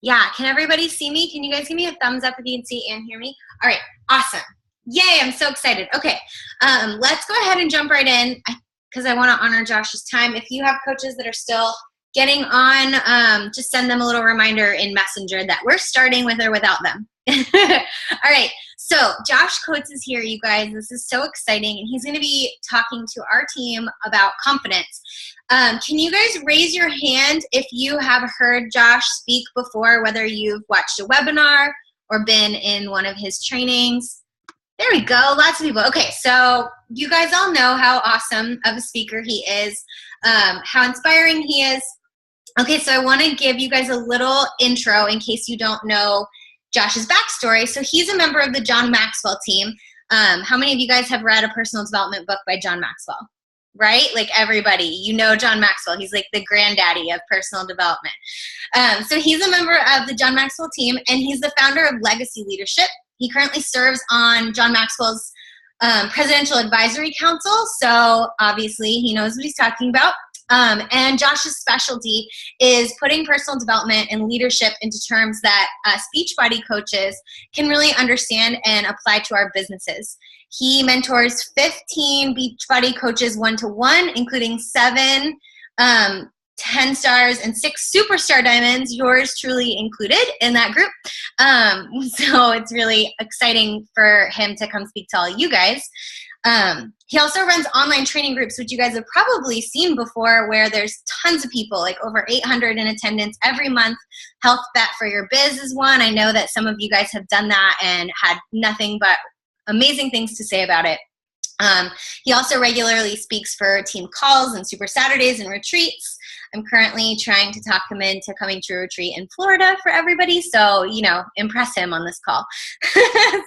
Yeah, can everybody see me? Can you guys give me a thumbs up if you can see and hear me? All right, awesome. Yay, I'm so excited. Okay, let's go ahead and jump right in because I want to honor Josh's time. If you have coaches that are still getting on, just send them a little reminder in Messenger that we're starting with or without them. All right, so Josh Coates is here, you guys. This is so exciting, and he's going to be talking to our team about confidence. Can you guys raise your hand if you have heard Josh speak before, whether you've watched a webinar or been in one of his trainings? There we go, lots of people. Okay, so you guys all know how awesome of a speaker he is, how inspiring he is. Okay, so I want to give you guys a little intro in case you don't know Josh's backstory. So he's a member of the John Maxwell team. How many of you guys have read a personal development book by John Maxwell? Right? Like everybody, you know John Maxwell. He's like the granddaddy of personal development. So he's a member of the John Maxwell team, and he's the founder of Legacy Leadership. He currently serves on John Maxwell's Presidential Advisory Council, so obviously he knows what he's talking about. And Josh's specialty is putting personal development and leadership into terms that Beachbody coaches can really understand and apply to our businesses. He mentors 15 Beachbody coaches one-to-one, including 7 10 stars and 6 superstar diamonds, yours truly included in that group. So it's really exciting for him to come speak to all you guys. He also runs online training groups, which you guys have probably seen before, where there's tons of people, like over 800 in attendance every month. Health Bet for Your Biz is one. I know that some of you guys have done that and had nothing but amazing things to say about it. He also regularly speaks for team calls and Super Saturdays and retreats. I'm currently trying to talk him into coming to a retreat in Florida for everybody. So, impress him on this call.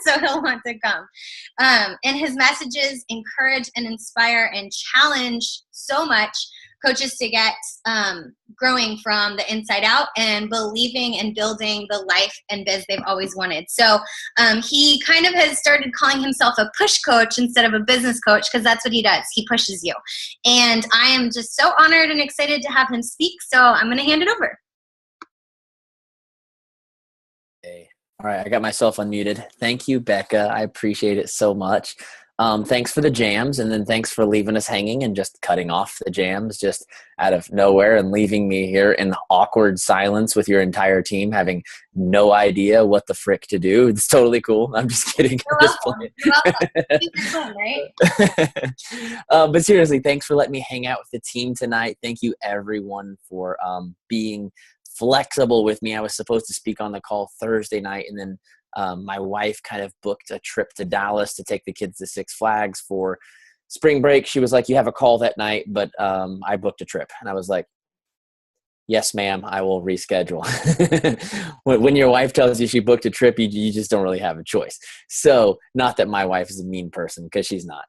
So he'll want to come. And his messages encourage and inspire and challenge so much coaches to get growing from the inside out and believing and building the life and biz they've always wanted. So he kind of has started calling himself a push coach instead of a business coach, because that's what he does. He pushes you. And I am just so honored and excited to have him speak. So I'm going to hand it over. Hey. All right, I got myself unmuted. Thank you, Becca. I appreciate it so much. Thanks for the jams, and then thanks for leaving us hanging and just cutting off the jams just out of nowhere and leaving me here in awkward silence with your entire team having no idea what the frick to do. It's totally cool. I'm just kidding. You're welcome. Right? But seriously, thanks for letting me hang out with the team tonight. Thank you, everyone, for being flexible with me. I was supposed to speak on the call Thursday night, and then my wife kind of booked a trip to Dallas to take the kids to Six Flags for spring break. She was like, you have a call that night, but I booked a trip. And I was like, yes, ma'am, I will reschedule. When your wife tells you she booked a trip, you just don't really have a choice. So not that my wife is a mean person, because she's not.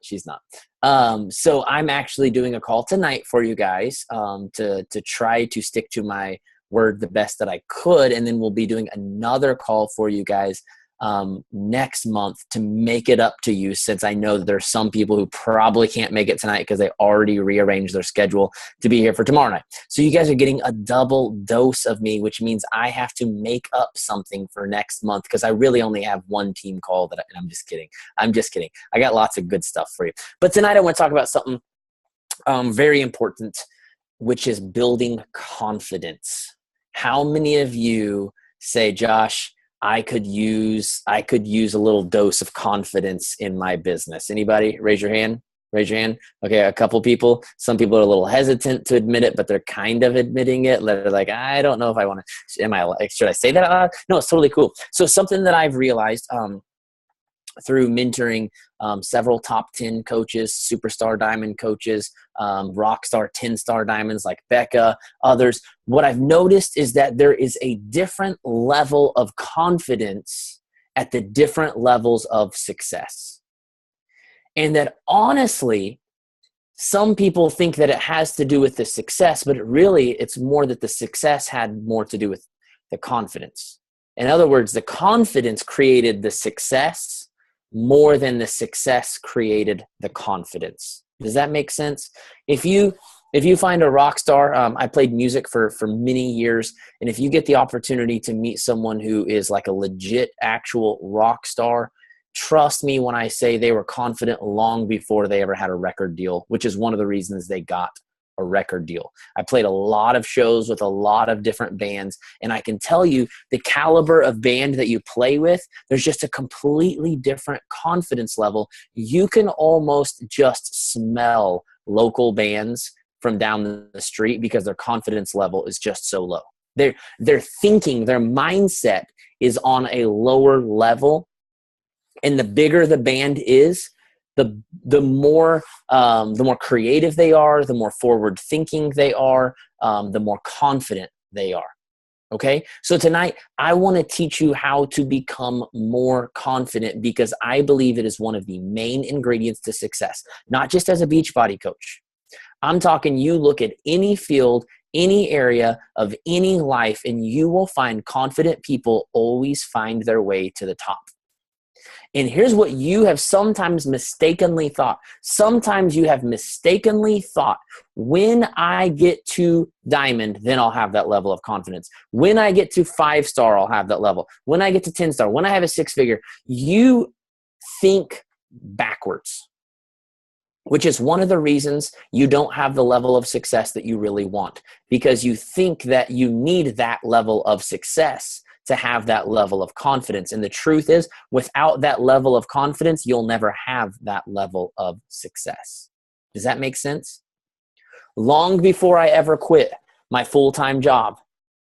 So I'm actually doing a call tonight for you guys to try to stick to my word the best that I could, and then we'll be doing another call for you guys next month to make it up to you, since I know that there's some people who probably can't make it tonight because they already rearranged their schedule to be here for tomorrow night. So you guys are getting a double dose of me, which means I have to make up something for next month, because I really only have one team call and I'm just kidding. I got lots of good stuff for you. But tonight I want to talk about something very important, which is building confidence. How many of you say, Josh, I could use a little dose of confidence in my business? Anybody? Raise your hand. Okay, a couple people. Some people are a little hesitant to admit it, but they're kind of admitting it. They're like, I don't know if I want to. Should I say that out loud? No, it's totally cool. So something that I've realized through mentoring several top 10 coaches, superstar diamond coaches, rockstar 10-star diamonds like Becca, others, what I've noticed is that there is a different level of confidence at the different levels of success. And that honestly, some people think that it has to do with the success, but it's more that the success had more to do with the confidence. In other words, the confidence created the success more than the success created the confidence. Does that make sense? If you If you find a rock star, I played music for many years. And if you get the opportunity to meet someone who is like a legit actual rock star, trust me when I say they were confident long before they ever had a record deal, which is one of the reasons they got a record deal. I played a lot of shows with a lot of different bands, and I can tell you the caliber of band that you play with, there's just a completely different confidence level. You can almost just smell local bands from down the street because their confidence level is just so low. They're thinking, their mindset is on a lower level, and the bigger the band is, the more creative they are, the more forward thinking they are, the more confident they are. Okay, so tonight I want to teach you how to become more confident, because I believe it is one of the main ingredients to success, not just as a Beachbody coach. I'm talking, you look at any field, any area of any life, and you will find confident people always find their way to the top. And here's what you have sometimes mistakenly thought. Sometimes you have mistakenly thought, when I get to diamond, then I'll have that level of confidence. When I get to 5-star, I'll have that level. When I get to 10-star, when I have a 6-figure, you think backwards, which is one of the reasons you don't have the level of success that you really want, because you think that you need that level of success to have that level of confidence. And the truth is, without that level of confidence, you'll never have that level of success. Does that make sense? Long before I ever quit my full-time job,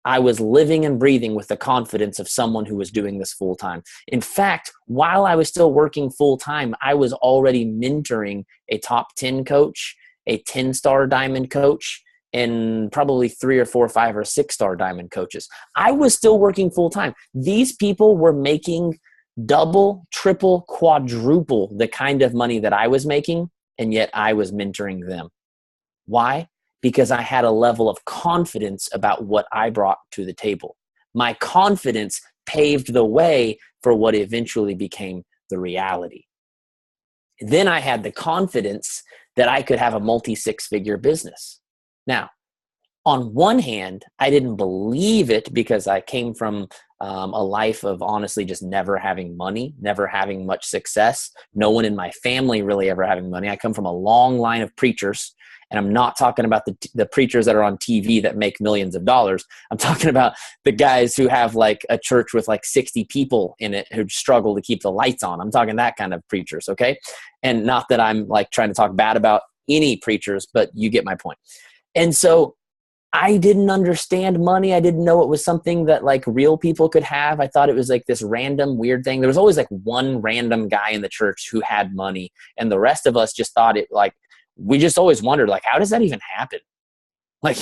I was living and breathing with the confidence of someone who was doing this full-time. In fact, while I was still working full-time, I was already mentoring a top 10 coach, a 10-star diamond coach, and probably 3 or 4, 5 or 6-star diamond coaches. I was still working full time. These people were making double, triple, quadruple the kind of money that I was making, and yet I was mentoring them. Why? Because I had a level of confidence about what I brought to the table. My confidence paved the way for what eventually became the reality. Then I had the confidence that I could have a multi-6-figure business. Now, on one hand, I didn't believe it because I came from a life of honestly just never having money, never having much success. No one in my family really ever having money. I come from a long line of preachers, and I'm not talking about the preachers that are on TV that make millions of dollars. I'm talking about the guys who have like a church with like 60 people in it who struggle to keep the lights on. I'm talking that kind of preachers, okay? And not that I'm like trying to talk bad about any preachers, but you get my point. And so I didn't understand money. I didn't know it was something that like real people could have. I thought it was like this random weird thing. There was always like one random guy in the church who had money, and the rest of us just thought it like, we just always wondered like, how does that even happen? Like,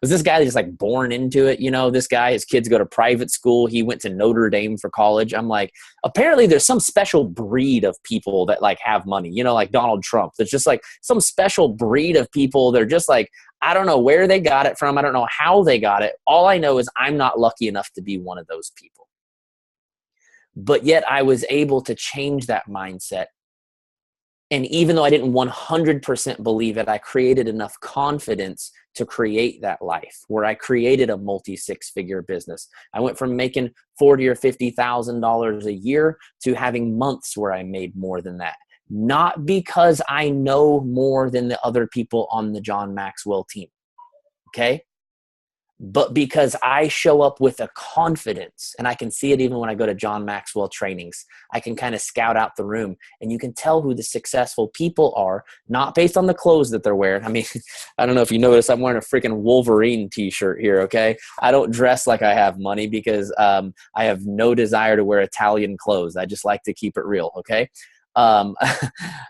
was this guy just like born into it? You know, this guy, his kids go to private school. He went to Notre Dame for college. I'm like, apparently there's some special breed of people that like have money, you know, like Donald Trump. There's just like some special breed of people. They're just like, I don't know where they got it from. I don't know how they got it. All I know is I'm not lucky enough to be one of those people. But yet I was able to change that mindset. And even though I didn't 100% believe it, I created enough confidence to create that life where I created a multi-6-figure business. I went from making $40,000 or $50,000 a year to having months where I made more than that. Not because I know more than the other people on the John Maxwell team, okay? But because I show up with a confidence, and I can see it even when I go to John Maxwell trainings. I can kind of scout out the room, and you can tell who the successful people are, not based on the clothes that they're wearing. I mean, I don't know if you notice, I'm wearing a freaking Wolverine t-shirt here, okay? I don't dress like I have money because I have no desire to wear Italian clothes. I just like to keep it real, okay?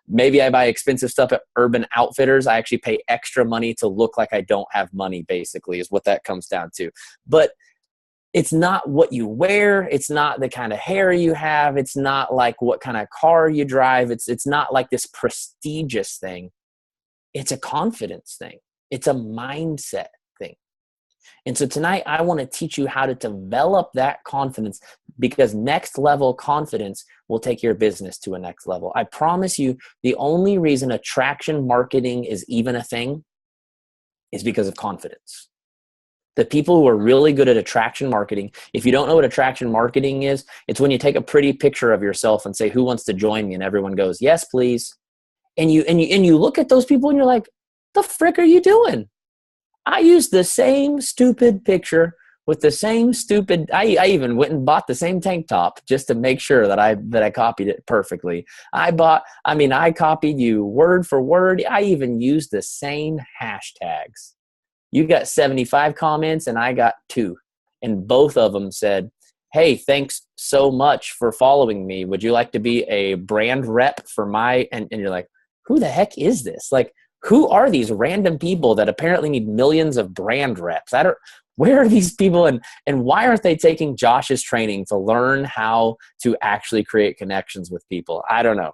Maybe I buy expensive stuff at Urban Outfitters. I actually pay extra money to look like I don't have money, basically, is what that comes down to. But it's not what you wear. It's not the kind of hair you have. It's not like what kind of car you drive. It's not like this prestigious thing. It's a confidence thing. It's a mindset thing. And so tonight I want to teach you how to develop that confidence, because next level confidence will take your business to a next level. I promise you, the only reason attraction marketing is even a thing is because of confidence. The people who are really good at attraction marketing, if you don't know what attraction marketing is, it's when you take a pretty picture of yourself and say, who wants to join me? And everyone goes, yes, please. And you look at those people and you're like, the frick are you doing? I used the same stupid picture with the same stupid, I even went and bought the same tank top just to make sure that I copied it perfectly. I copied you word for word. I even used the same hashtags. You got 75 comments and I got 2. And both of them said, hey, thanks so much for following me. Would you like to be a brand rep for my, and you're like, who the heck is this? Like, who are these random people that apparently need millions of brand reps? Where are these people and why aren't they taking Josh's training to learn how to actually create connections with people? I don't know.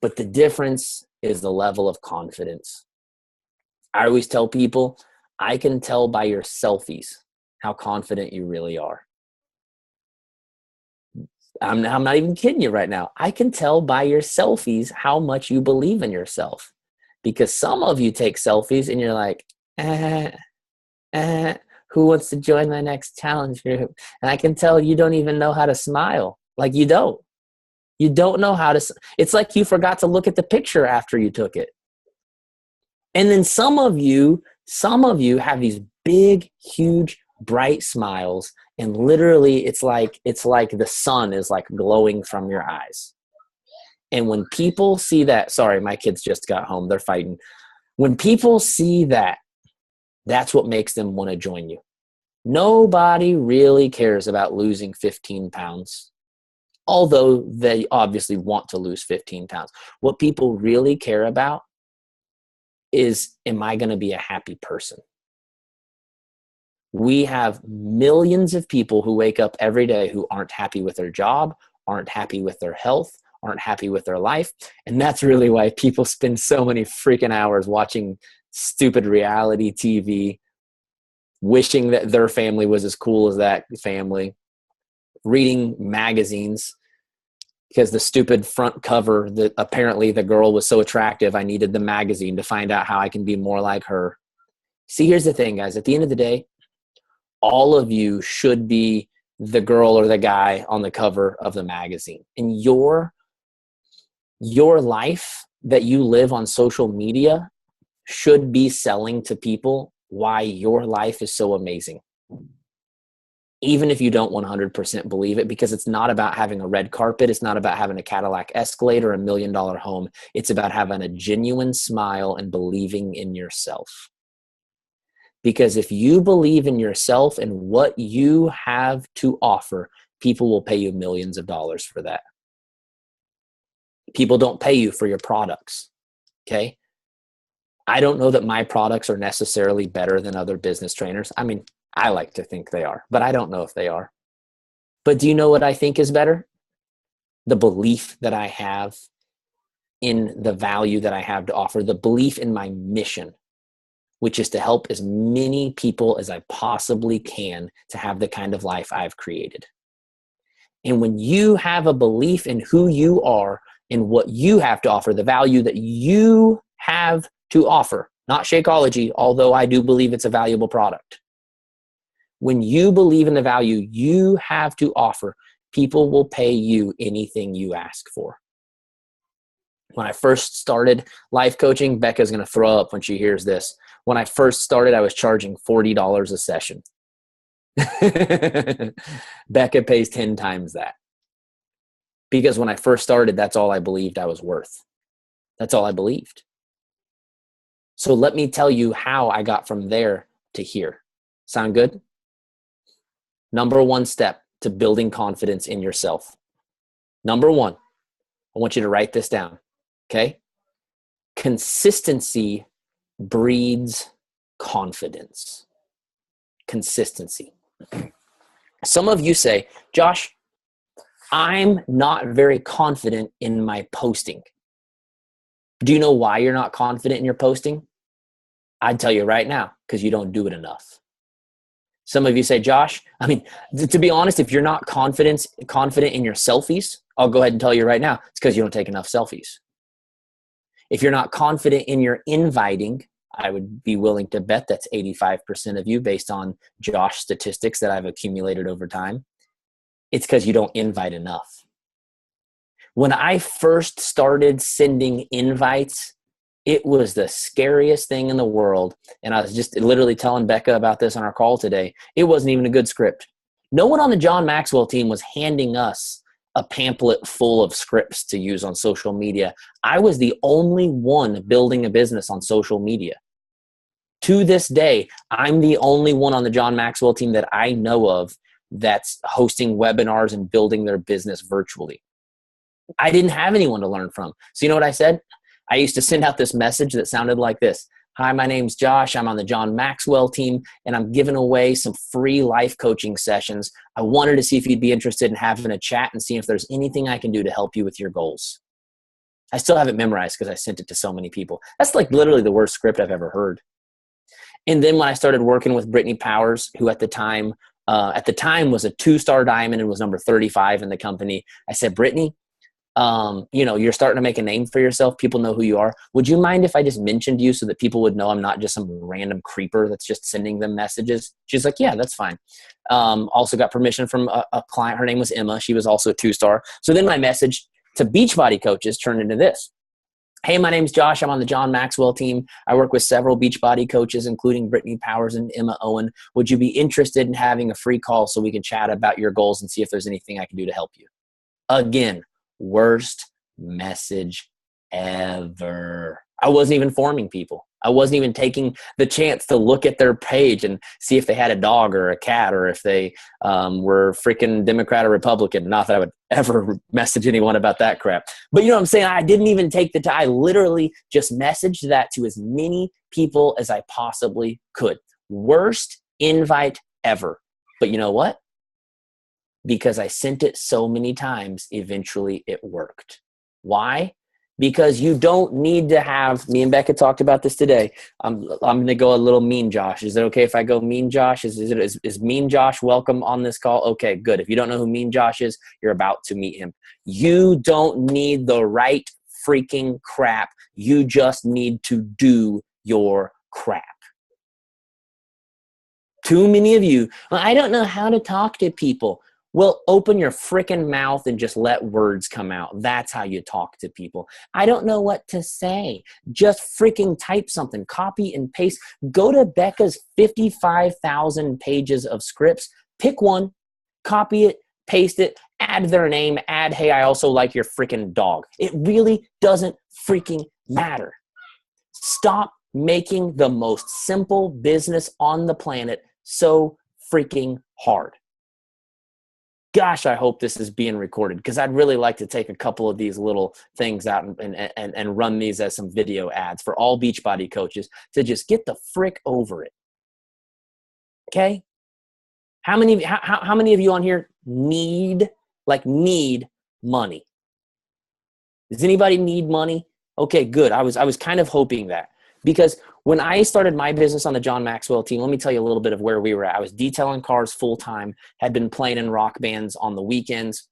But the difference is the level of confidence. I always tell people, I can tell by your selfies how confident you really are. I'm not even kidding you right now. I can tell by your selfies how much you believe in yourself. Because some of you take selfies and you're like, who wants to join my next challenge group? And I can tell you don't even know how to smile. Like you don't. You don't know how to. It's like you forgot to look at the picture after you took it. And then some of you have these big, huge, bright smiles. And literally it's like the sun is like glowing from your eyes. And when people see that, sorry, my kids just got home. They're fighting. When people see that, that's what makes them want to join you. Nobody really cares about losing 15 pounds, although they obviously want to lose 15 pounds. What people really care about is, am I going to be a happy person? We have millions of people who wake up every day who aren't happy with their job, aren't happy with their health, aren't happy with their life. And that's really why people spend so many freaking hours watching stupid reality TV, wishing that their family was as cool as that family, reading magazines because the stupid front cover that apparently the girl was so attractive, I needed the magazine to find out how I can be more like her. See, here's the thing, guys. At the end of the day, all of you should be the girl or the guy on the cover of the magazine. And your life that you live on social media should be selling to people why your life is so amazing. Even if you don't 100% believe it, because it's not about having a red carpet. It's not about having a Cadillac Escalade or $1 million home. It's about having a genuine smile and believing in yourself. Because if you believe in yourself and what you have to offer, people will pay you millions of dollars for that. People don't pay you for your products, okay? I don't know that my products are necessarily better than other business trainers. I mean, I like to think they are, but I don't know if they are. But do you know what I think is better? The belief that I have in the value that I have to offer, the belief in my mission, which is to help as many people as I possibly can to have the kind of life I've created. And when you have a belief in who you are and what you have to offer, the value that you have to offer, not Shakeology, although I do believe it's a valuable product. When you believe in the value you have to offer, people will pay you anything you ask for. When I first started life coaching, Becca's going to throw up when she hears this. When I first started, I was charging $40 a session. Becca pays 10 times that. Because when I first started, that's all I believed I was worth. That's all I believed. So let me tell you how I got from there to here. Sound good? Number one step to building confidence in yourself. Number one, I want you to write this down, okay? Consistency breeds confidence. Consistency. Some of you say, Josh, I'm not very confident in my posting. Do you know why you're not confident in your posting? I'd tell you right now, because you don't do it enough. Some of you say, Josh, I mean, to be honest, if you're not confident in your selfies, I'll go ahead and tell you right now, it's because you don't take enough selfies. If you're not confident in your inviting, I would be willing to bet that's 85% of you based on Josh statistics that I've accumulated over time. It's because you don't invite enough. When I first started sending invites, it was the scariest thing in the world. And I was just literally telling Becca about this on our call today. It wasn't even a good script. No one on the John Maxwell team was handing us a pamphlet full of scripts to use on social media. I was the only one building a business on social media. To this day, I'm the only one on the John Maxwell team that I know of that's hosting webinars and building their business virtually. I didn't have anyone to learn from. So you know what I said? I used to send out this message that sounded like this. Hi, my name's Josh. I'm on the John Maxwell team, and I'm giving away some free life coaching sessions. I wanted to see if you'd be interested in having a chat and see if there's anything I can do to help you with your goals. I still have it memorized because I sent it to so many people. That's like literally the worst script I've ever heard. And then when I started working with Brittany Powers, who at the time was a 2-star diamond and was number 35 in the company, I said, Brittany, you're starting to make a name for yourself. People know who you are. Would you mind if I just mentioned you so that people would know I'm not just some random creeper that's just sending them messages? She's like, yeah, that's fine. Also got permission from a client. Her name was Emma. She was also a 2-star. So then my message to Beachbody coaches turned into this. Hey, my name's Josh. I'm on the John Maxwell team. I work with several Beachbody coaches, including Brittany Powers and Emma Owen. Would you be interested in having a free call so we can chat about your goals and see if there's anything I can do to help you? Again, worst message ever. I wasn't even forming people. I wasn't even taking the chance to look at their page and see if they had a dog or a cat or if they were freaking Democrat or Republican. Not that I would ever message anyone about that crap. But you know what I'm saying? I didn't even take the time. I literally just messaged that to as many people as I possibly could. Worst invite ever. But you know what? Because I sent it so many times, eventually it worked. Why? Because you don't need to have, me and Becca talked about this today. I'm going to go a little mean Josh. Is it okay if I go mean Josh? Is mean Josh welcome on this call? Okay, good. If you don't know who mean Josh is, you're about to meet him. You don't need the right freaking crap. You just need to do your crap. Too many of you, well, I don't know how to talk to people. Well, open your freaking mouth and just let words come out. That's how you talk to people. I don't know what to say. Just freaking type something. Copy and paste. Go to Becca's 55,000 pages of scripts. Pick one, copy it, paste it, add their name, add, hey, I also like your freaking dog. It really doesn't freaking matter. Stop making the most simple business on the planet so freaking hard. Gosh, I hope this is being recorded because I'd really like to take a couple of these little things out and run these as some video ads for all Beachbody coaches to just get the frick over it. Okay? How many of you on here need money? Does anybody need money? Okay, good. I was kind of hoping that. Because when I started my business on the John Maxwell team, let me tell you a little bit of where we were at. I was detailing cars full time, had been playing in rock bands on the weekends,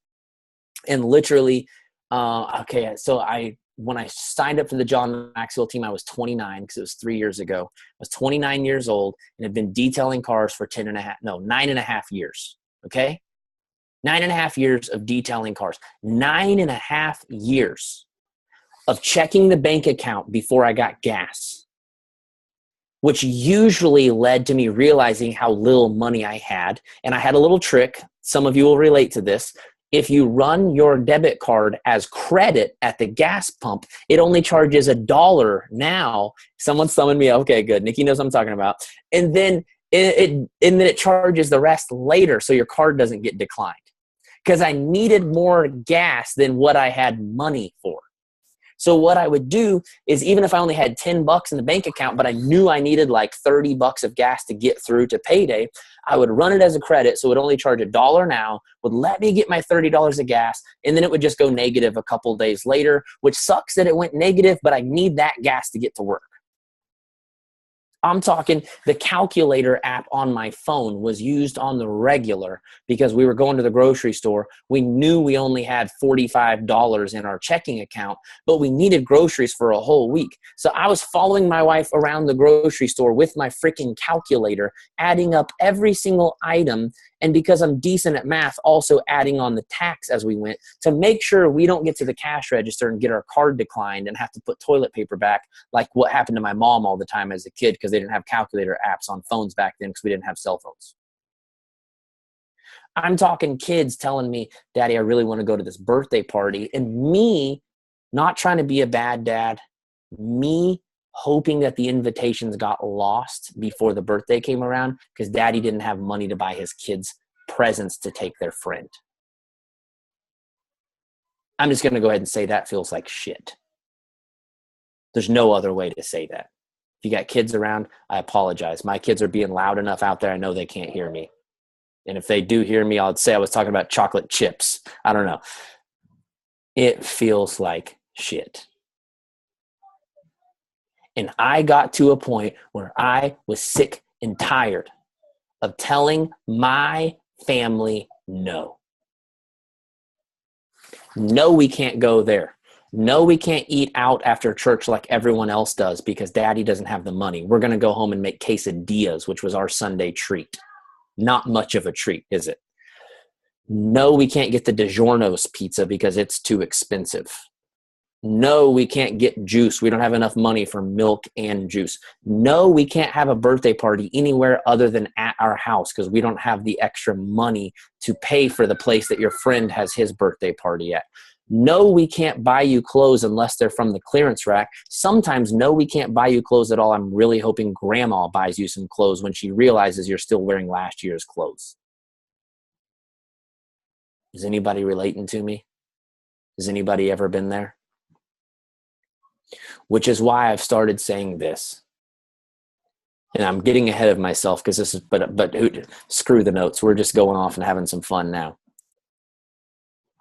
and literally, when I signed up for the John Maxwell team, I was 29 because it was 3 years ago. I was 29 years old and had been detailing cars for 9.5 years. Okay, 9.5 years of detailing cars, 9.5 years of checking the bank account before I got gas, which usually led to me realizing how little money I had. And I had a little trick. Some of you will relate to this. If you run your debit card as credit at the gas pump, it only charges $1 now. Someone summoned me. Okay, good. Nikki knows what I'm talking about. And then it charges the rest later so your card doesn't get declined. Because I needed more gas than what I had money for. So what I would do is even if I only had $10 in the bank account, but I knew I needed like $30 of gas to get through to payday, I would run it as a credit. So it would only charge $1 now, would let me get my $30 of gas, and then it would just go negative a couple of days later, which sucks that it went negative, but I need that gas to get to work. I'm talking the calculator app on my phone was used on the regular because we were going to the grocery store. We knew we only had $45 in our checking account, but we needed groceries for a whole week. So I was following my wife around the grocery store with my freaking calculator, adding up every single item. And because I'm decent at math, also adding on the tax as we went to make sure we don't get to the cash register and get our card declined and have to put toilet paper back like what happened to my mom all the time as a kid because they didn't have calculator apps on phones back then because we didn't have cell phones. I'm talking kids telling me, Daddy, I really want to go to this birthday party. And me not trying to be a bad dad, me hoping that the invitations got lost before the birthday came around because Daddy didn't have money to buy his kids presents to take their friend. I'm just going to go ahead and say that feels like shit. There's no other way to say that. If you got kids around, I apologize. My kids are being loud enough out there. I know they can't hear me. And if they do hear me, I'll say I was talking about chocolate chips. I don't know. It feels like shit. And I got to a point where I was sick and tired of telling my family no. No, we can't go there. No, we can't eat out after church like everyone else does because Daddy doesn't have the money. We're going to go home and make quesadillas, which was our Sunday treat. Not much of a treat, is it? No, we can't get the DiGiorno's pizza because it's too expensive. No, we can't get juice. We don't have enough money for milk and juice. No, we can't have a birthday party anywhere other than at our house because we don't have the extra money to pay for the place that your friend has his birthday party at. No, we can't buy you clothes unless they're from the clearance rack. Sometimes, no, we can't buy you clothes at all. I'm really hoping grandma buys you some clothes when she realizes you're still wearing last year's clothes. Is anybody relating to me? Has anybody ever been there? Which is why I've started saying this. And I'm getting ahead of myself because this is, but screw the notes. We're just going off and having some fun now.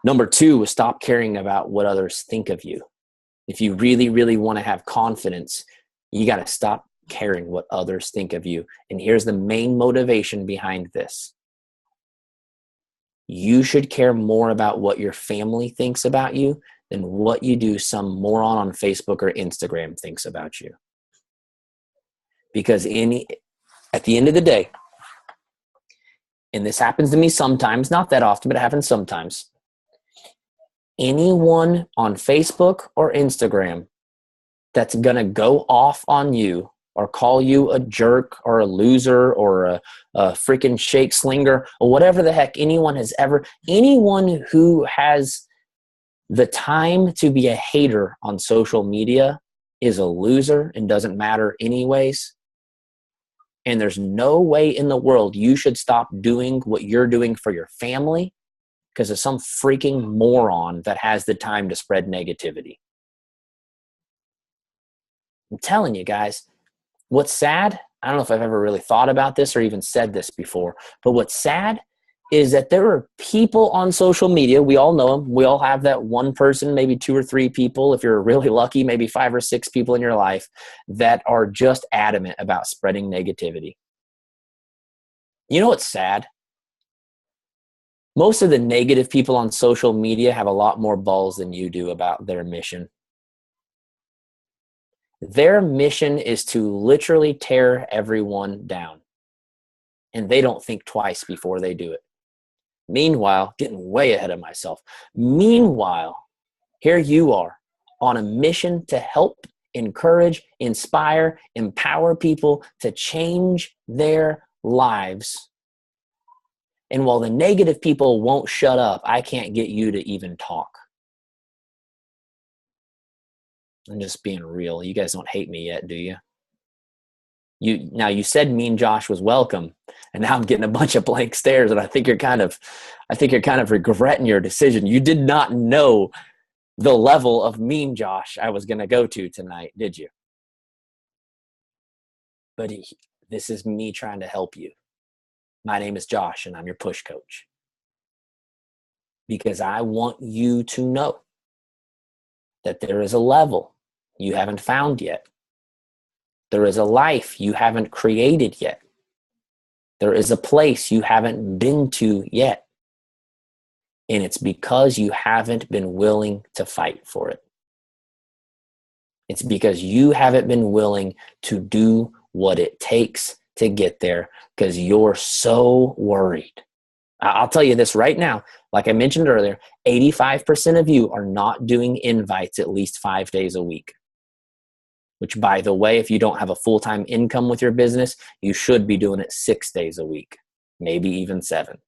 Number 2 was stop caring about what others think of you. If you really, really want to have confidence, you got to stop caring what others think of you. And here's the main motivation behind this. You should care more about what your family thinks about you than what you do some moron on Facebook or Instagram thinks about you. Because at the end of the day, and this happens to me sometimes, not that often, but it happens sometimes, anyone on Facebook or Instagram that's going to go off on you or call you a jerk or a loser or a freaking shake slinger or whatever the heck anyone who has the time to be a hater on social media is a loser and doesn't matter anyways. And there's no way in the world you should stop doing what you're doing for your family because of some freaking moron that has the time to spread negativity. I'm telling you guys, what's sad, I don't know if I've ever really thought about this or even said this before, but what's sad is that there are people on social media, we all know them, we all have that one person, maybe 2 or 3 people, if you're really lucky, maybe 5 or 6 people in your life that are just adamant about spreading negativity. You know what's sad? Most of the negative people on social media have a lot more balls than you do about their mission. Their mission is to literally tear everyone down. And they don't think twice before they do it. Meanwhile, getting way ahead of myself. Meanwhile, here you are on a mission to help, encourage, inspire, empower people to change their lives. And while the negative people won't shut up, I can't get you to even talk. I'm just being real. You guys don't hate me yet, do you? You said Mean Josh was welcome, and now I'm getting a bunch of blank stares, and I think you're kind of regretting your decision. You did not know the level of Mean Josh I was going to go to tonight, did you? But this is me trying to help you. My name is Josh, and I'm your push coach. Because I want you to know that there is a level you haven't found yet There is a life you haven't created yet. There is a place you haven't been to yet. And it's because you haven't been willing to fight for it. It's because you haven't been willing to do what it takes to get there because you're so worried. I'll tell you this right now. Like I mentioned earlier, 85% of you are not doing invites at least 5 days a week. Which, by the way, if you don't have a full-time income with your business, you should be doing it 6 days a week, maybe even 7.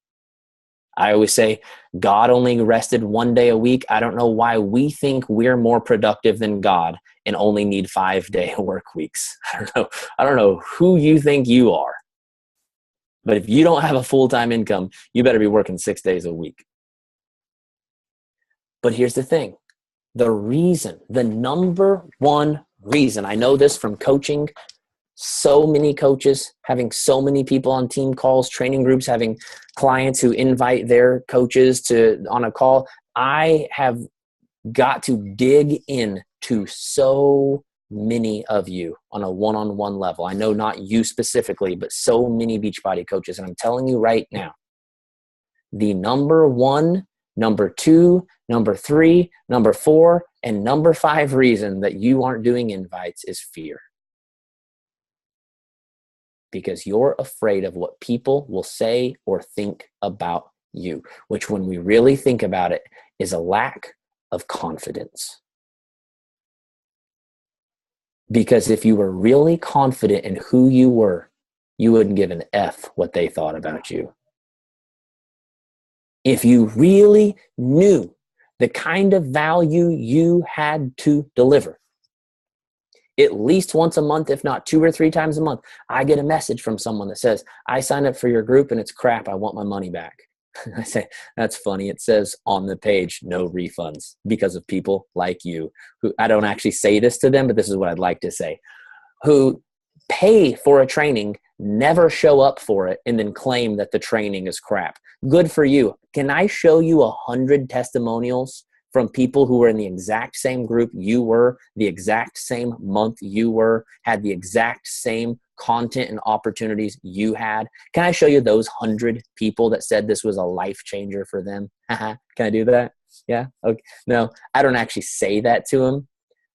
I always say God only rested 1 day a week. I don't know why we think we're more productive than God and only need 5-day work weeks. I don't know who you think you are. But if you don't have a full-time income, you better be working 6 days a week. But here's the thing. The number one reason, I know this from coaching so many coaches, having so many people on team calls, training groups, having clients who invite their coaches on a call. I have got to dig into so many of you on a one-on-one level. I know not you specifically, but so many Beachbody coaches. And I'm telling you right now, the number 1, number 2, number 3, number 4, and number 5 reason that you aren't doing invites is fear. Because you're afraid of what people will say or think about you, which when we really think about it is a lack of confidence. Because if you were really confident in who you were, you wouldn't give an F what they thought about you. If you really knew the kind of value you had to deliver, at least once a month, if not 2 or 3 times a month, I get a message from someone that says, I signed up for your group and it's crap. I want my money back. I say, that's funny. It says on the page, no refunds because of people like you who, I don't actually say this to them, but this is what I'd like to say, who pay for a training, never show up for it, and then claim that the training is crap. Good for you. Can I show you 100 testimonials from people who were in the exact same group you were, the exact same month you were, had the exact same content and opportunities you had? Can I show you those 100 people that said this was a life changer for them? Can I do that? Yeah? Okay. No, I don't actually say that to them,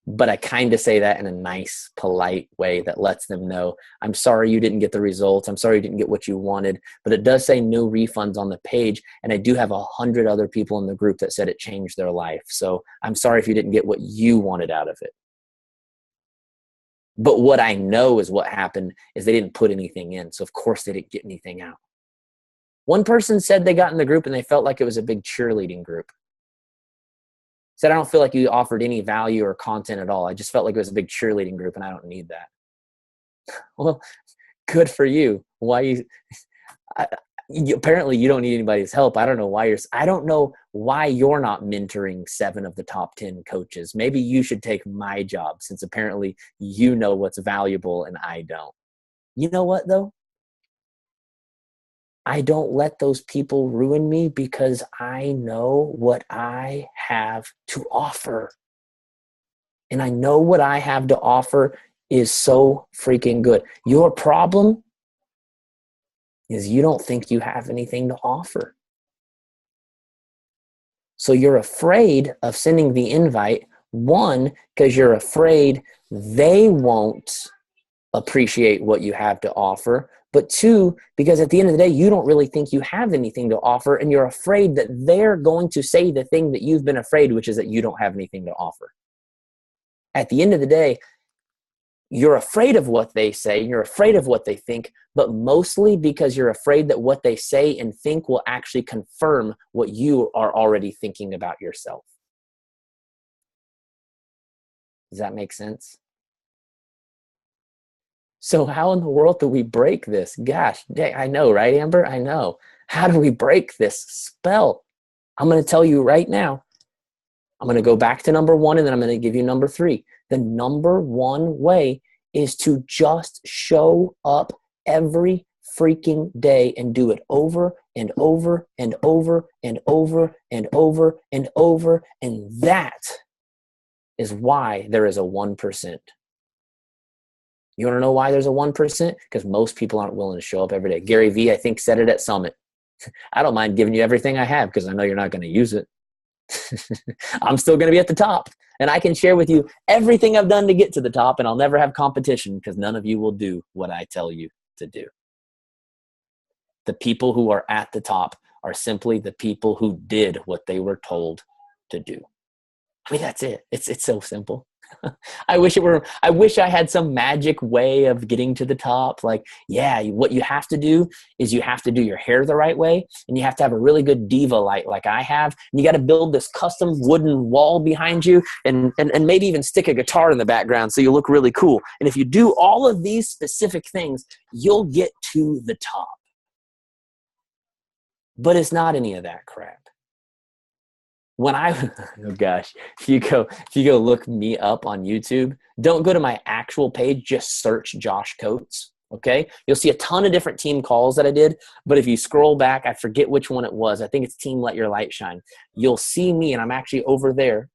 but I kind of say that in a nice, polite way that lets them know, I'm sorry you didn't get the results. I'm sorry you didn't get what you wanted, but it does say no refunds on the page. And I do have 100 other people in the group that said it changed their life. So I'm sorry if you didn't get what you wanted out of it. But what I know is what happened is they didn't put anything in. So of course they didn't get anything out. One person said they got in the group and they felt like it was a big cheerleading group. Said, I don't feel like you offered any value or content at all. I just felt like it was a big cheerleading group and I don't need that. Well, good for you. Apparently you don't need anybody's help. I don't know why you're not mentoring 7 of the top 10 coaches. Maybe you should take my job since apparently you know what's valuable and I don't. You know what though? I don't let those people ruin me because I know what I have to offer. And I know what I have to offer is so freaking good. Your problem is you don't think you have anything to offer. So you're afraid of sending the invite, 1, because you're afraid they won't appreciate what you have to offer, but 2, because at the end of the day, you don't really think you have anything to offer and you're afraid that they're going to say the thing that you've been afraid, which is that you don't have anything to offer. At the end of the day, you're afraid of what they say, you're afraid of what they think, but mostly because you're afraid that what they say and think will actually confirm what you are already thinking about yourself. Does that make sense? So how in the world do we break this? Gosh, I know, right, Amber? I know. How do we break this spell? I'm going to tell you right now. I'm going to go back to number 1 and then I'm going to give you number 3. The number 1 way is to just show up every freaking day and do it over and over and over and over and over and over. And that is why there is a 1%. You want to know why there's a 1%? Because most people aren't willing to show up every day. Gary Vee, I think, said it at Summit. I don't mind giving you everything I have because I know you're not going to use it. I'm still going to be at the top. And I can share with you everything I've done to get to the top, and I'll never have competition because none of you will do what I tell you to do. The people who are at the top are simply the people who did what they were told to do. I mean, that's it. It's so simple. I wish I had some magic way of getting to the top. Like, yeah, what you have to do is you have to do your hair the right way, and you have to have a really good diva light like I have. And you got to build this custom wooden wall behind you and maybe even stick a guitar in the background so you look really cool. And if you do all of these specific things, you'll get to the top. But it's not any of that crap. When oh gosh, if you go look me up on YouTube, don't go to my actual page, just search Josh Coates, okay? You'll see a ton of different team calls that I did, but if you scroll back, I forget which one it was. I think it's Team Let Your Light Shine. You'll see me, and I'm actually over there,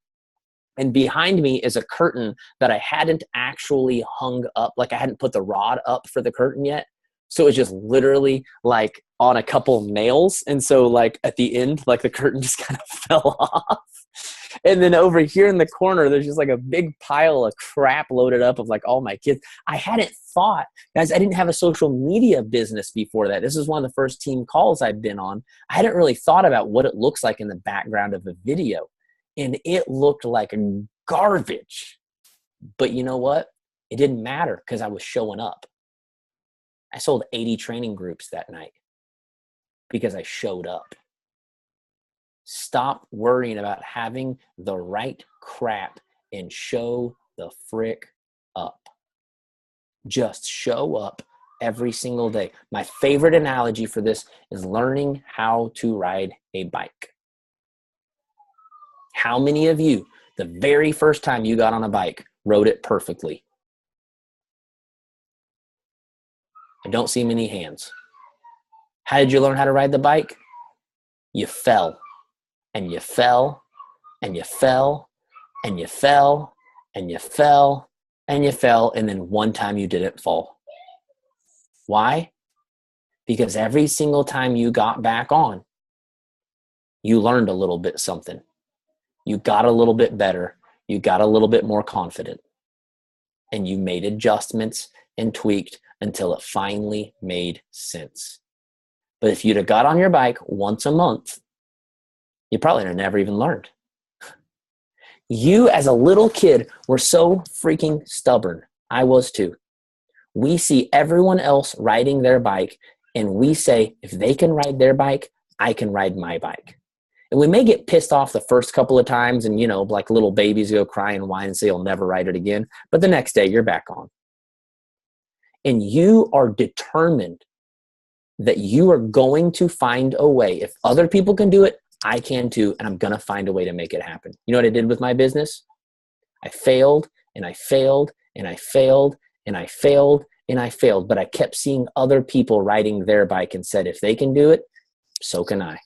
and behind me is a curtain that I hadn't actually hung up, like I hadn't put the rod up for the curtain yet. So it's just literally like on a couple nails. And so like at the end, like the curtain just kind of fell off. And then over here in the corner, there's just like a big pile of crap loaded up of like all my kids. I hadn't thought, guys, I didn't have a social media business before that. This is one of the first team calls I've been on. I hadn't really thought about what it looks like in the background of a video. And it looked like garbage. But you know what? It didn't matter because I was showing up. I sold 80 training groups that night because I showed up. Stop worrying about having the right crap and show the frick up. Just show up every single day. My favorite analogy for this is learning how to ride a bike. How many of you, the very first time you got on a bike, rode it perfectly? I don't see many hands. How did you learn how to ride the bike? You fell, and you fell, and you fell, and you fell, and you fell, and you fell, and then one time you didn't fall. Why? Because every single time you got back on, you learned a little bit something. You got a little bit better. You got a little bit more confident. And you made adjustments and tweaked until it finally made sense. But if you'd have got on your bike once a month, you probably never even learned. You as a little kid were so freaking stubborn. I was too. We see everyone else riding their bike and we say, if they can ride their bike, I can ride my bike. And we may get pissed off the first couple of times and, like little babies go cry and whine and say, you'll never ride it again. But the next day you're back on. And you are determined that you are going to find a way. If other people can do it, I can too, and I'm going to find a way to make it happen. You know what I did with my business? I failed, and I failed, and I failed, and I failed, and I failed. But I kept seeing other people riding their bike and said, if they can do it, so can I.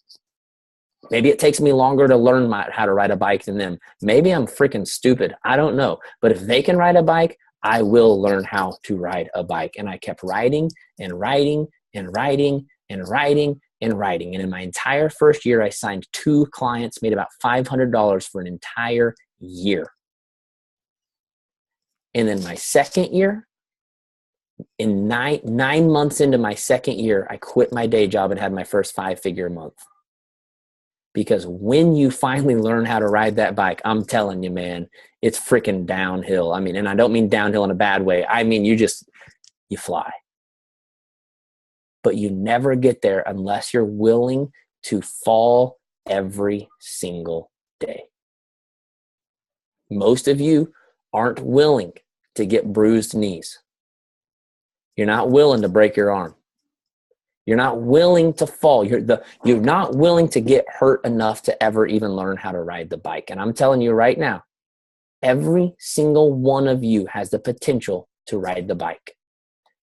Maybe it takes me longer to learn how to ride a bike than them. Maybe I'm freaking stupid. I don't know. But if they can ride a bike, I will learn how to ride a bike. And I kept riding and riding and riding and riding and riding. And in my entire first year, I signed 2 clients, made about $500 for an entire year. And then my second year, in nine months into my second year, I quit my day job and had my first 5-figure month. Because when you finally learn how to ride that bike, I'm telling you, man, it's freaking downhill. I mean, and I don't mean downhill in a bad way. I mean, you fly. But you never get there unless you're willing to fall every single day. Most of you aren't willing to get bruised knees. You're not willing to break your arm. You're not willing to fall. You're not willing to get hurt enough to ever even learn how to ride the bike. And I'm telling you right now, every single one of you has the potential to ride the bike.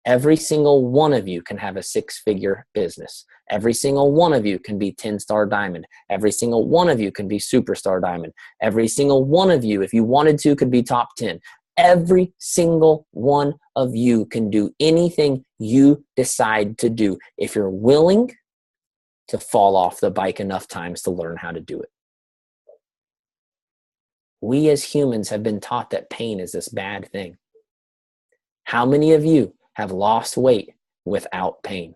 Every single one of you can have a 6-figure business. Every single one of you can be 10-star diamond. Every single one of you can be superstar diamond. Every single one of you, if you wanted to, could be top 10. Every single one of you can do anything you decide to do if you're willing to fall off the bike enough times to learn how to do it. We as humans have been taught that pain is this bad thing. How many of you have lost weight without pain?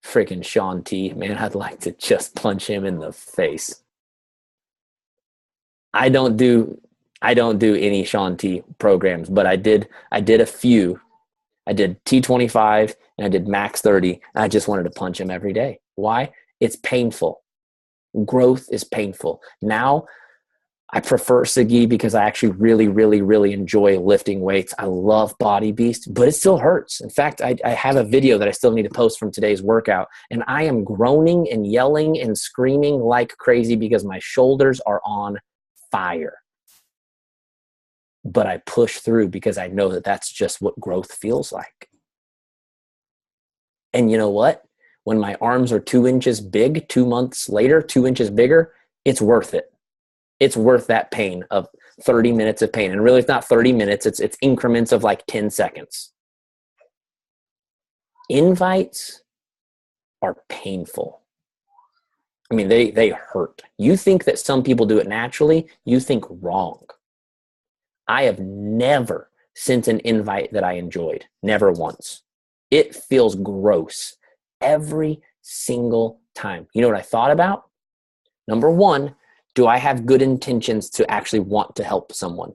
Freaking Shaun T, man, I'd like to just punch him in the face. I don't do any Shaun T programs, but I did a few. I did T25 and I did Max 30, and I just wanted to punch him every day. Why? It's painful. Growth is painful. Now, I prefer Sagi because I actually really, really, really enjoy lifting weights. I love Body Beast, but it still hurts. In fact, I have a video that I still need to post from today's workout, and I am groaning and yelling and screaming like crazy because my shoulders are on fire. But I push through because I know that that's just what growth feels like. And you know what? When my arms are 2 inches big, 2 months later, 2 inches bigger, it's worth it. It's worth that pain of 30 minutes of pain. And really, it's not 30 minutes. It's increments of like 10 seconds. Invites are painful. I mean, they hurt. You think that some people do it naturally. You think wrong. I have never sent an invite that I enjoyed. Never once. It feels gross every single time. You know what I thought about? Number one, do I have good intentions to actually want to help someone?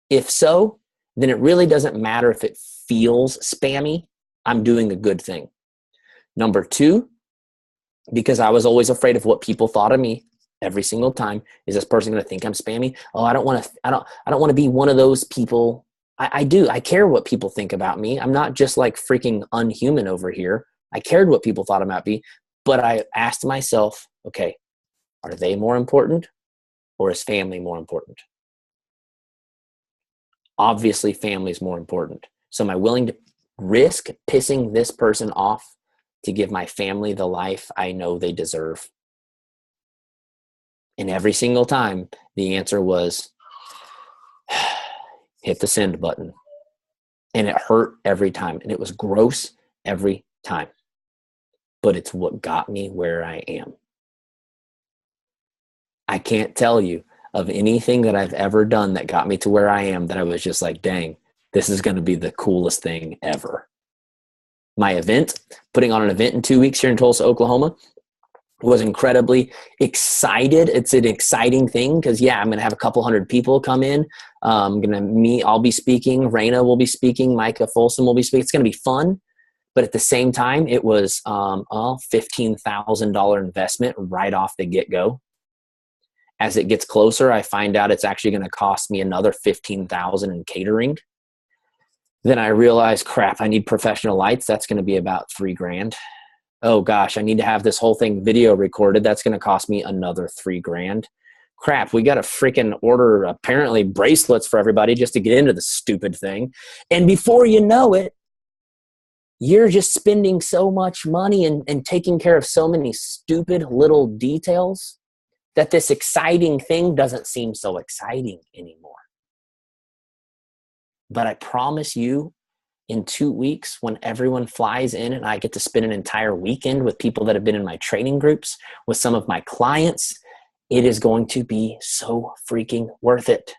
If so, then it really doesn't matter if it feels spammy. I'm doing a good thing. Number two, because I was always afraid of what people thought of me every single time. Is this person going to think I'm spammy? Oh, I don't want to be one of those people. I do. I care what people think about me. I'm not just like freaking unhuman over here. I cared what people thought about me, but I asked myself, okay, are they more important or is family more important? Obviously, family is more important. So am I willing to risk pissing this person off to give my family the life I know they deserve? And every single time, the answer was hit the send button. And it hurt every time. And it was gross every time. But it's what got me where I am. I can't tell you of anything that I've ever done that got me to where I am that I was just like, dang, this is going to be the coolest thing ever. My event, putting on an event in 2 weeks here in Tulsa, Oklahoma, was incredibly excited. It's an exciting thing because, yeah, I'm going to have a couple hundred people come in. I'll be speaking. Raina will be speaking. Micah Folsom will be speaking. It's going to be fun. But at the same time, it was a $15,000 investment right off the get-go. As it gets closer, I find out it's actually going to cost me another $15,000 in catering. Then I realize, crap, I need professional lights. That's going to be about $3,000. Oh gosh, I need to have this whole thing video recorded. That's going to cost me another $3,000. Crap, we got to freaking order apparently bracelets for everybody just to get into the stupid thing. And before you know it, you're just spending so much money and taking care of so many stupid little details that this exciting thing doesn't seem so exciting anymore. But I promise you, in 2 weeks, when everyone flies in and I get to spend an entire weekend with people that have been in my training groups, with some of my clients, it is going to be so freaking worth it.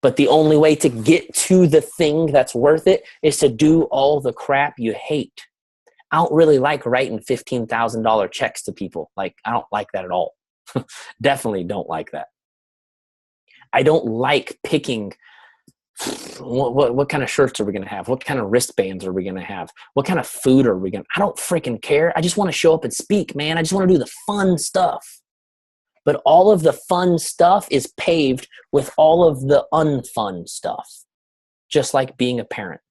But the only way to get to the thing that's worth it is to do all the crap you hate. I don't really like writing $15,000 checks to people. Like, I don't like that at all. Definitely don't like that. I don't like picking what kind of shirts are we going to have? What kind of wristbands are we going to have? What kind of food are we going to? I don't freaking care. I just want to show up and speak, man. I just want to do the fun stuff. But all of the fun stuff is paved with all of the unfun stuff. Just like being a parent.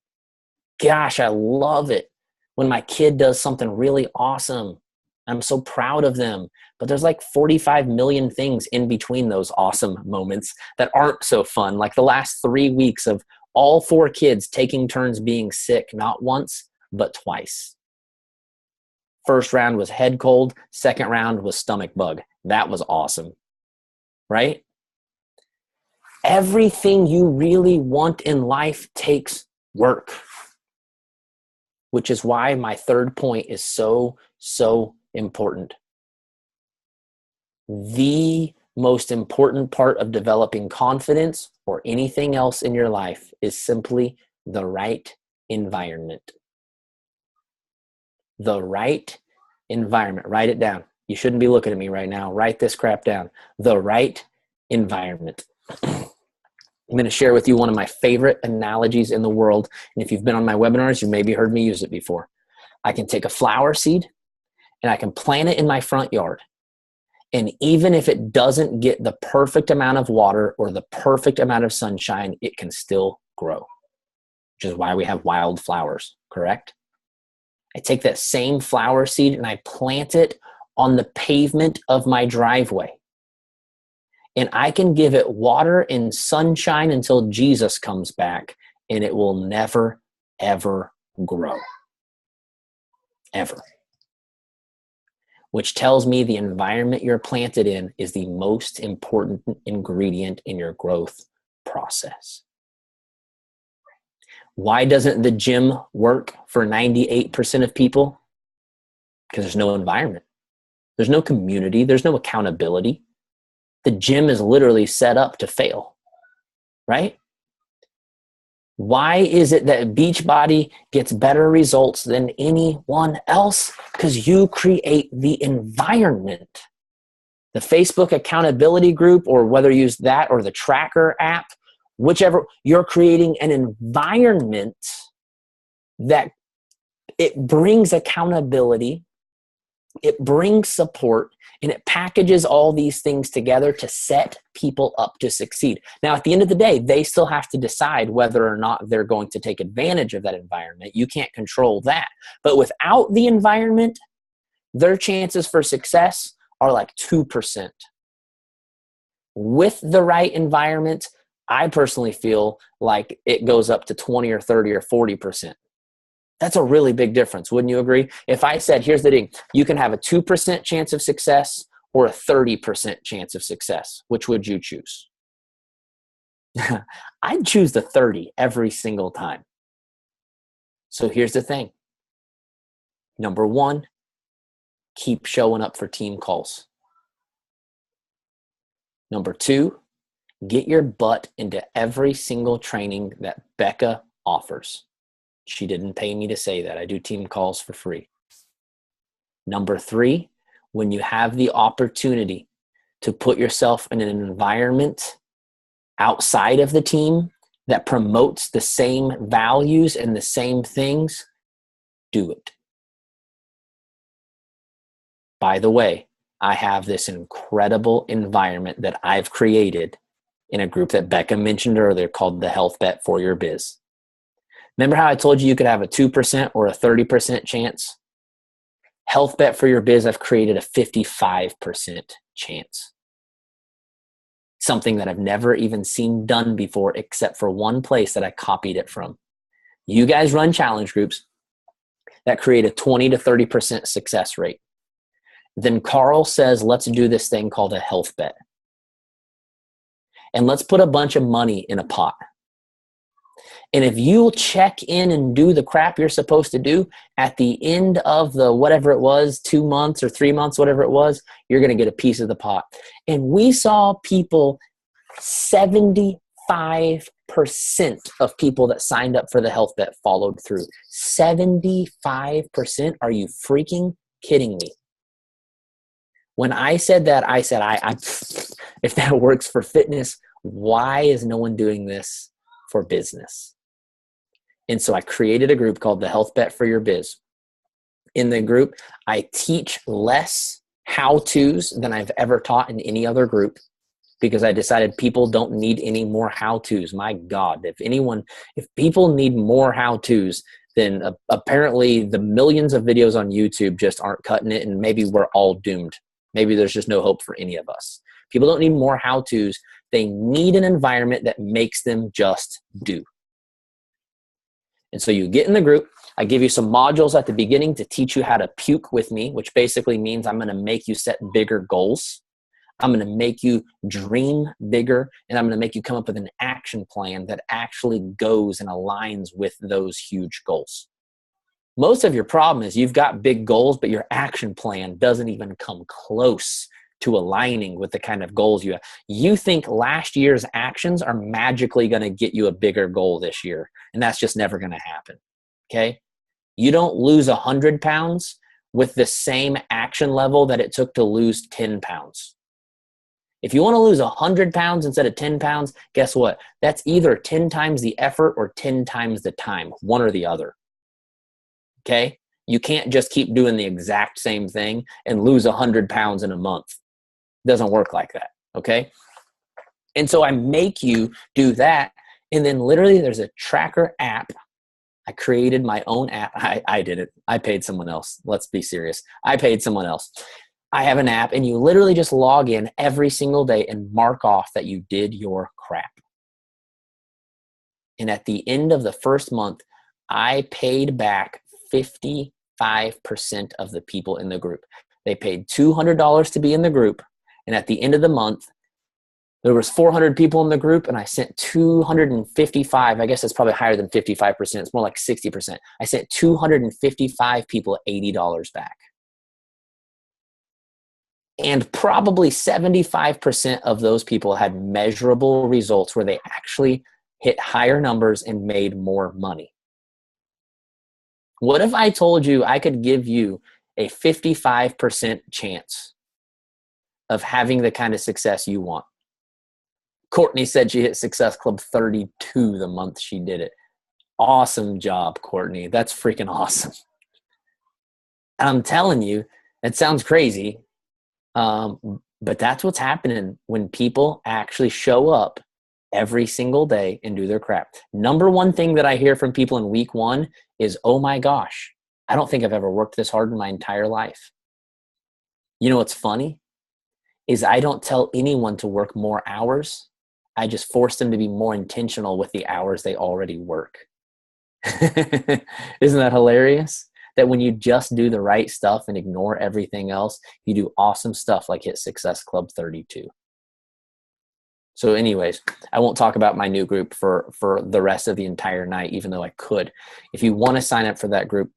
Gosh, I love it when my kid does something really awesome. I'm so proud of them. But there's like 45 million things in between those awesome moments that aren't so fun. Like the last 3 weeks of all 4 kids taking turns being sick, not once, but twice. First round was head cold. Second round was stomach bug. That was awesome. right? Everything you really want in life takes work, which is why my third point is so, so important. The most important part of developing confidence or anything else in your life is simply the right environment. The right environment. Write it down. You shouldn't be looking at me right now. Write this crap down. The right environment. I'm going to share with you one of my favorite analogies in the world. And if you've been on my webinars, you maybe heard me use it before. I can take a flower seed and I can plant it in my front yard. And even if it doesn't get the perfect amount of water or the perfect amount of sunshine, it can still grow, which is why we have wildflowers, correct? I take that same flower seed and I plant it on the pavement of my driveway. And I can give it water and sunshine until Jesus comes back, and it will never, ever grow. Ever. Which tells me the environment you're planted in is the most important ingredient in your growth process. Why doesn't the gym work for 98% of people? Because there's no environment. There's no community. There's no accountability. The gym is literally set up to fail, right? Why is it that Beachbody gets better results than anyone else? Because you create the environment. The Facebook accountability group, or whether you use that or the tracker app, whichever, you're creating an environment that it brings accountability, it brings support, and it packages all these things together to set people up to succeed. Now, at the end of the day, they still have to decide whether or not they're going to take advantage of that environment. You can't control that. But without the environment, their chances for success are like 2%. With the right environment, I personally feel like it goes up to 20 or 30 or 40%. That's a really big difference. Wouldn't you agree? If I said, here's the thing, you can have a 2% chance of success or a 30% chance of success, which would you choose? I'd choose the 30 every single time. So here's the thing. Number one, keep showing up for team calls. Number two, get your butt into every single training that Becca offers. She didn't pay me to say that. I do team calls for free. Number three, when you have the opportunity to put yourself in an environment outside of the team that promotes the same values and the same things, do it. By the way, I have this incredible environment that I've created in a group that Becca mentioned earlier called the Health Bet for Your Biz. Remember how I told you could have a 2% or a 30% chance? Health Bet for Your Biz, I've created a 55% chance. Something that I've never even seen done before except for one place that I copied it from. You guys run challenge groups that create a 20 to 30% success rate. Then Carl says, let's do this thing called a health bet. And let's put a bunch of money in a pot. And if you'll check in and do the crap you're supposed to do at the end of the whatever it was, 2 months or 3 months, whatever it was, you're going to get a piece of the pot. And we saw people, 75% of people that signed up for the health bet followed through. 75%? Are you freaking kidding me? When I said that, I said, if that works for fitness, why is no one doing this for business? And so I created a group called the Health Bet for Your Biz. In the group, I teach less how-tos than I've ever taught in any other group because I decided people don't need any more how-tos. My God, if people need more how-tos, then apparently the millions of videos on YouTube just aren't cutting it, and maybe we're all doomed. Maybe there's just no hope for any of us. People don't need more how-tos. They need an environment that makes them just do. And so you get in the group. I give you some modules at the beginning to teach you how to puke with me, which basically means I'm going to make you set bigger goals. I'm going to make you dream bigger, and I'm going to make you come up with an action plan that actually goes and aligns with those huge goals. Most of your problem is you've got big goals, but your action plan doesn't even come close to aligning with the kind of goals you have. You think last year's actions are magically going to get you a bigger goal this year, and that's just never going to happen. Okay? You don't lose 100 pounds with the same action level that it took to lose 10 pounds. If you want to lose 100 pounds instead of 10 pounds, guess what? That's either 10 times the effort or 10 times the time, one or the other. Okay? You can't just keep doing the exact same thing and lose 100 pounds in a month. It doesn't work like that. Okay? And so I make you do that. And then literally there's a tracker app. I created my own app. I did it. I paid someone else. Let's be serious. I paid someone else. I have an app, and you literally just log in every single day and mark off that you did your crap. And at the end of the first month, I paid back 55% of the people in the group. They paid $200 to be in the group. And at the end of the month, there was 400 people in the group, and I sent 255. I guess that's probably higher than 55%. It's more like 60%. I sent 255 people $80 back. And probably 75% of those people had measurable results where they actually hit higher numbers and made more money. What if I told you I could give you a 55% chance of having the kind of success you want? Courtney said she hit Success Club 32 the month she did it. Awesome job, Courtney. That's freaking awesome. And I'm telling you, it sounds crazy. But that's what's happening when people actually show up every single day and do their crap. Number one thing that I hear from people in week one is, oh my gosh, I don't think I've ever worked this hard in my entire life. You know what's funny is I don't tell anyone to work more hours. I just force them to be more intentional with the hours they already work. Isn't that hilarious? That when you just do the right stuff and ignore everything else, you do awesome stuff like hit Success Club 32. So anyways, I won't talk about my new group for the rest of the entire night, even though I could. If you want to sign up for that group,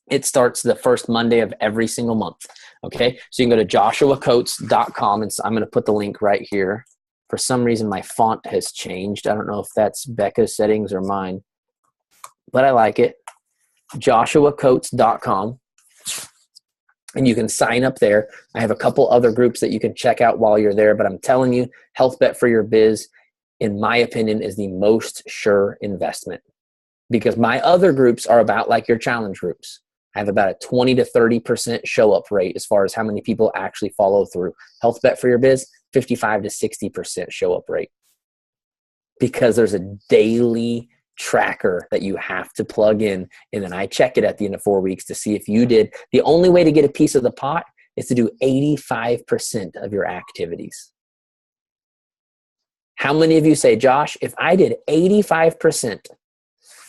it starts the first Monday of every single month. Okay, so you can go to joshuacoates.com, and so I'm going to put the link right here. For some reason, my font has changed. I don't know if that's Becca's settings or mine, but I like it. joshuacoates.com, and you can sign up there. I have a couple other groups that you can check out while you're there, but I'm telling you, Health Bet for Your Biz, in my opinion, is the most sure investment, because my other groups are about like your challenge groups. I have about a 20 to 30% show up rate as far as how many people actually follow through. Health Bet for Your Biz, 55 to 60% show up rate, because there's a daily tracker that you have to plug in, and then I check it at the end of 4 weeks to see if you did. The only way to get a piece of the pot is to do 85% of your activities. How many of you say, Josh, if I did 85%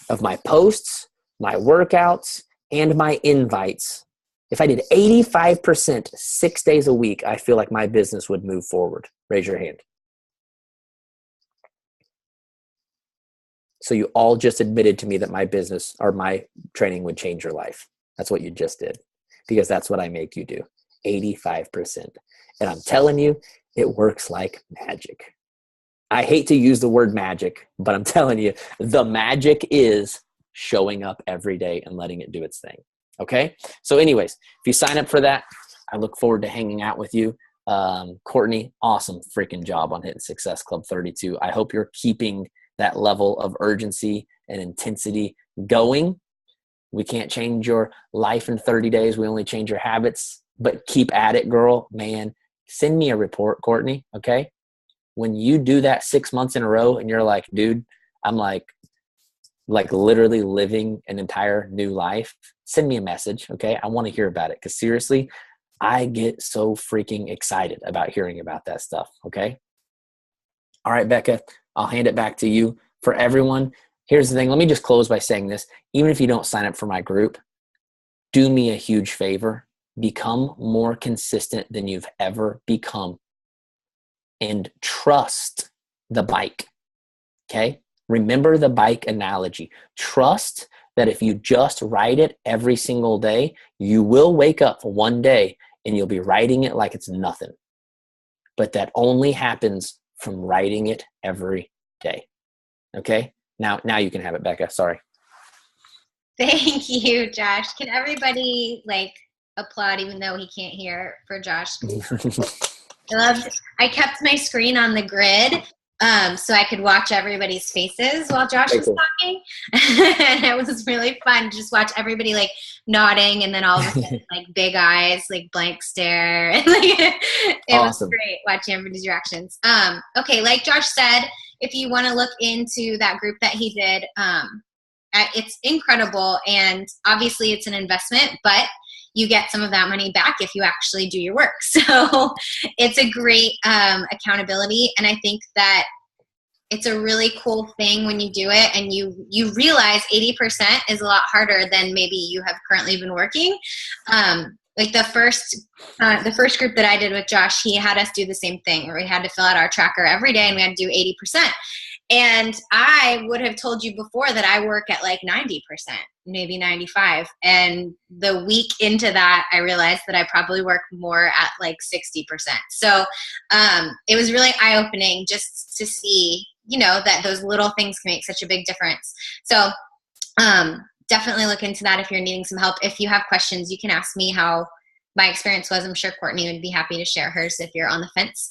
of my posts, my workouts, and my invites, if I did 85% 6 days a week, I feel like my business would move forward? Raise your hand. So you all just admitted to me that my business or my training would change your life. That's what you just did, because that's what I make you do, 85%. And I'm telling you, it works like magic. I hate to use the word magic, but I'm telling you, the magic is showing up every day and letting it do its thing. Okay? So anyways, if you sign up for that, I look forward to hanging out with you. Courtney, awesome freaking job on hitting Success Club 32. I hope you're keeping that level of urgency and intensity going. We can't change your life in 30 days. We only change your habits, but keep at it, girl. Man, send me a report, Courtney. Okay. When you do that 6 months in a row and you're like, dude, I'm like literally living an entire new life, send me a message. Okay. I want to hear about it. Cause seriously, I get so freaking excited about hearing about that stuff. Okay. All right, Becca, I'll hand it back to you. For everyone, here's the thing. Let me just close by saying this. Even if you don't sign up for my group, do me a huge favor. Become more consistent than you've ever become and trust the bike. Okay? Remember the bike analogy. Trust that if you just ride it every single day, you will wake up one day and you'll be riding it like it's nothing. But that only happens from riding it every day. Okay? Now you can have it, Becca. Sorry. Thank you, Josh. Can everybody like applaud even though he can't hear for Josh? I kept my screen on the grid so I could watch everybody's faces while Josh was talking. And it was really fun to just watch everybody like nodding and then all of a sudden like big eyes, like blank stare. And, like, it was great watching everybody's reactions. Okay, like Josh said, if you want to look into that group that he did, it's incredible. And obviously it's an investment, but you get some of that money back if you actually do your work. So it's a great accountability. And I think that it's a really cool thing when you do it and you realize 80% is a lot harder than maybe you have currently been working. Like the first group that I did with Josh, he had us do the same thing where we had to fill out our tracker every day and we had to do 80%. And I would have told you before that I work at like 90%, maybe 95. And the week into that, I realized that I probably work more at like 60%. So it was really eye-opening just to see, you know, that those little things can make such a big difference. So definitely look into that if you're needing some help. If you have questions, you can ask me how my experience was. I'm sure Courtney would be happy to share hers if you're on the fence.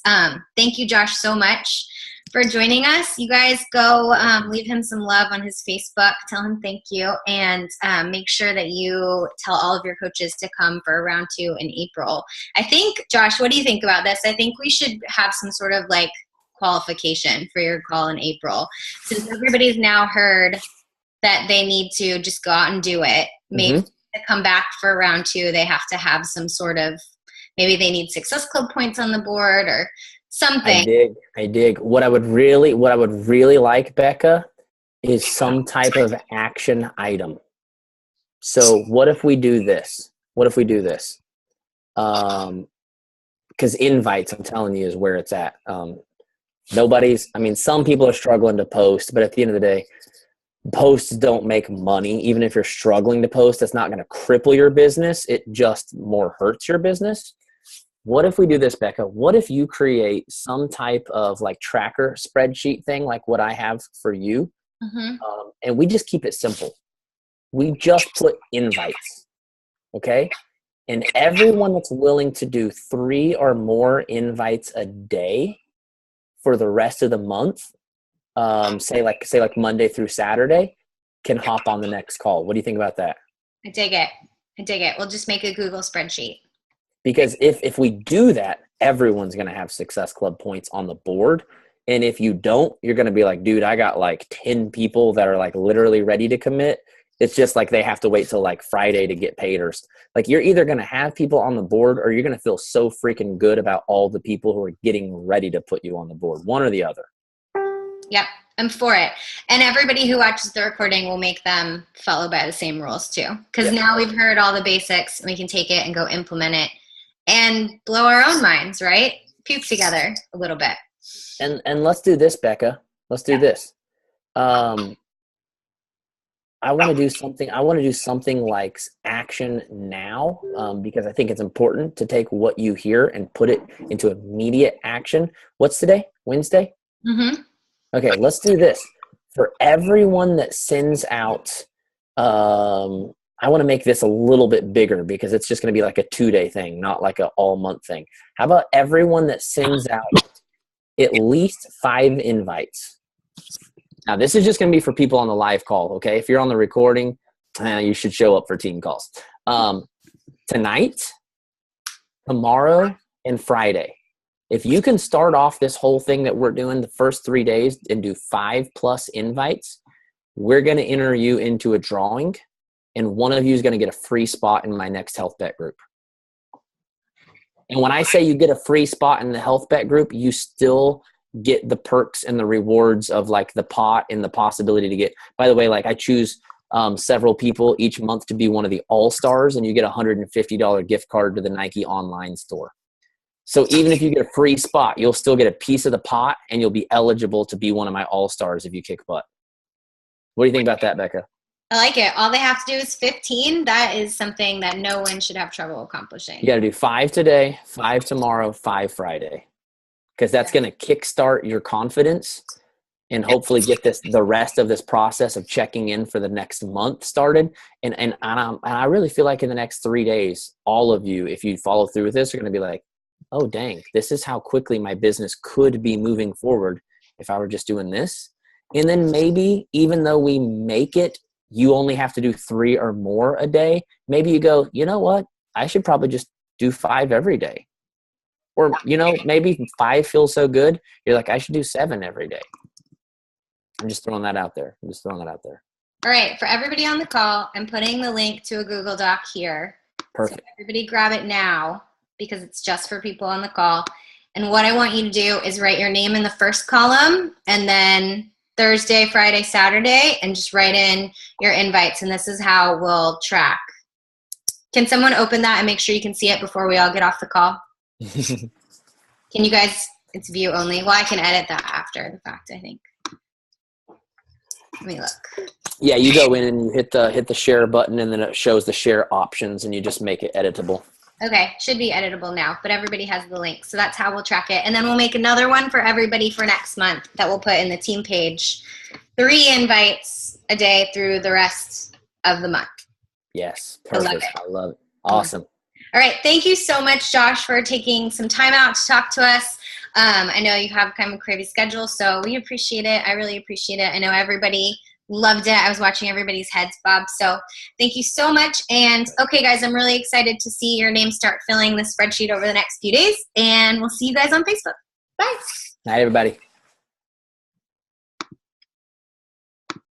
Thank you, Josh, so much for joining us. You guys go leave him some love on his Facebook. Tell him thank you. And make sure that you tell all of your coaches to come for round 2 in April. I think, Josh, what do you think about this? I think we should have some sort of like qualification for your call in April. Since everybody's now heard that they need to just go out and do it, maybe to come back for round 2, they have to have some sort of, maybe they need Success Club points on the board or something. I dig. What I would really like, Becca, is some type of action item. So what if we do this? Because invites, I'm telling you, is where it's at. Some people are struggling to post, but at the end of the day, posts don't make money. Even if you're struggling to post, that's not going to cripple your business. It just more hurts your business. What if we do this, Becca? What if you create some type of like tracker spreadsheet thing like what I have for you? And we just keep it simple. We just put invites, okay? And everyone that's willing to do 3 or more invites a day for the rest of the month, say like Monday through Saturday, can hop on the next call. What do you think about that? I dig it. We'll just make a Google spreadsheet. Because if we do that, everyone's going to have Success Club points on the board. And if you don't, you're going to be like, dude, I got like 10 people that are like literally ready to commit. It's just like they have to wait till like Friday to get paid. Or like you're either going to have people on the board or you're going to feel so freaking good about all the people who are getting ready to put you on the board. One or the other. Yep. I'm for it. And everybody who watches the recording will make them follow by the same rules too. Because now we've heard all the basics and we can take it and go implement it and blow our own minds, right? Puke together a little bit. And let's do this, Becca. Let's do this. I want to do something like action now, because I think it's important to take what you hear and put it into immediate action. What's today? Wednesday? Okay, let's do this. For everyone that sends out, I want to make this a little bit bigger because it's just going to be like a 2-day thing, not like an all-month thing. How about everyone that sends out at least 5 invites? Now, this is just going to be for people on the live call, okay? If you're on the recording, you should show up for team calls. Tonight, tomorrow, and Friday. If you can start off this whole thing that we're doing the first 3 days and do 5+ invites, we're going to enter you into a drawing, and one of you is going to get a free spot in my next Health Bet group. And when I say you get a free spot in the Health Bet group, you still get the perks and the rewards of like the pot and the possibility to get, by the way, like I choose several people each month to be one of the all-stars, and you get a $150 gift card to the Nike online store. So even if you get a free spot, you'll still get a piece of the pot, and you'll be eligible to be one of my all-stars if you kick butt. What do you think about that, Becca? I like it. All they have to do is 15. That is something that no one should have trouble accomplishing. You got to do 5 today, 5 tomorrow, 5 Friday, because that's going to kickstart your confidence and hopefully get the rest of this process of checking in for the next month started. And I really feel like in the next 3 days, all of you, if you follow through with this, are going to be like, oh, dang, this is how quickly my business could be moving forward if I were just doing this. And then maybe even though we make it, you only have to do 3 or more a day. Maybe you go, you know what? I should probably just do 5 every day. Or, maybe 5 feels so good. You're like, I should do 7 every day. I'm just throwing that out there. All right. For everybody on the call, I'm putting the link to a Google Doc here. Perfect. So everybody grab it now because it's just for people on the call. And what I want you to do is write your name in the first column and then Thursday, Friday, Saturday, and just write in your invites. And this is how we'll track. Can someone open that and make sure you can see it before we all get off the call? Can you guys, it's view only. Well, I can edit that after the fact, I think. Let me look. Yeah, you go in and you hit the share button, and then it shows the share options, and you just make it editable. Okay, should be editable now, but everybody has the link. So that's how we'll track it. And then we'll make another one for everybody for next month that we'll put in the team page. 3 invites a day through the rest of the month. Yes, perfect. I love it. Awesome. All right, thank you so much, Josh, for taking some time out to talk to us. I know you have kind of a crazy schedule, so we appreciate it. I really appreciate it. I know everybody loved it. I was watching everybody's heads bob. So thank you so much. And okay, guys, I'm really excited to see your name start filling the spreadsheet over the next few days. And we'll see you guys on Facebook. Bye. Night, everybody.